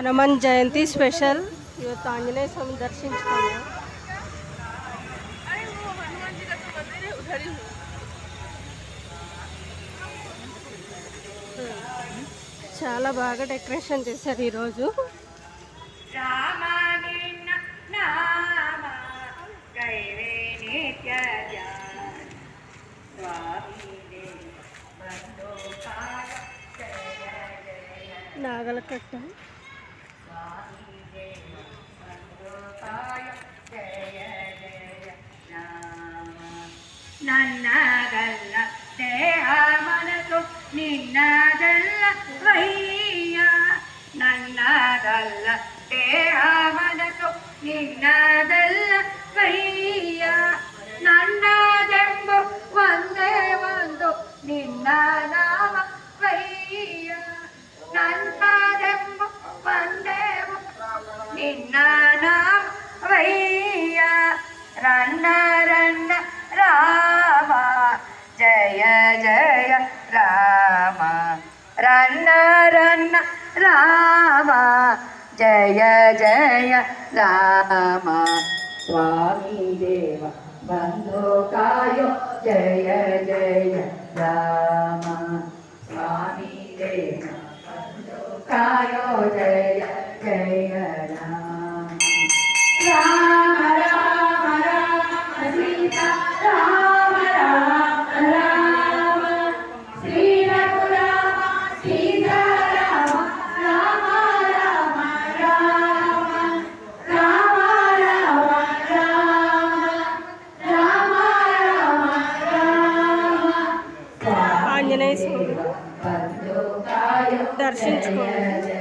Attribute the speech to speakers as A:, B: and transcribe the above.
A: Hanuman Jayanti special ಇವತ್ತು ಆಂಜನೇಯ ಸ್ವಾಮಿ ದರ್ಶಿಂచుకున్నాం. చాలా బాగా డెకరేషన్ చేశారు ఈరోజు. నాగలకట్ట
B: ನನ್ನದಲ್ಲ ದೇಹ ಮನಸ್ಸು ನಿನ್ನದಲ್ಲ ವಯ್ಯ, ನನ್ನದಲ್ಲ ದೇಹ ಮನಸ್ಸು ನಿನ್ನದಲ್ಲ ವಯ್ಯ, ನನ್ನದೆಂಬು ಒಂದೇ ಒಂದು ನಿನ್ನ ನಾಮ ವಯ್ಯ, ನನ್ನದೆಂಬು ಒಂದೇ ನಿನ್ನ ನಾಮ ವಯ್ಯ, ರನ್ನ ರನ್ನ ರಾಮ ಜಯ ಜಯ ರಾಮ, ರನ್ನ ರನ್ನ ರಾಮ ಜಯ ಜಯ ರಾಮ, ಸ್ವಾಮಿ ದೇವ ಬಂದು ಕಾಯೋ ಜಯ ಜಯ ರಾಮ, ಸ್ವಾಮಿ ದೇವ ಬಂದು ಕಾಯೋ ಜಯ ಜಯ ರಾಮ, ರಾಮ ರಾಮ ರಾಮ ಸೀತಾ ರಾಮ ರಾಮ ರಾಮ, ಶ್ರೀ ರಘುರಾಮ ಸೀತಾ ರಾಮ ರಾಮ ರಾಮ ರಾಮ, ರಾಮ ರಾಮ ರಾಮ ರಾಮ ರಾಮ,
A: ఆంజనేయ స్వామి
B: ಬಂದು ಕಾಯೋ
A: దర్శించుకోండి.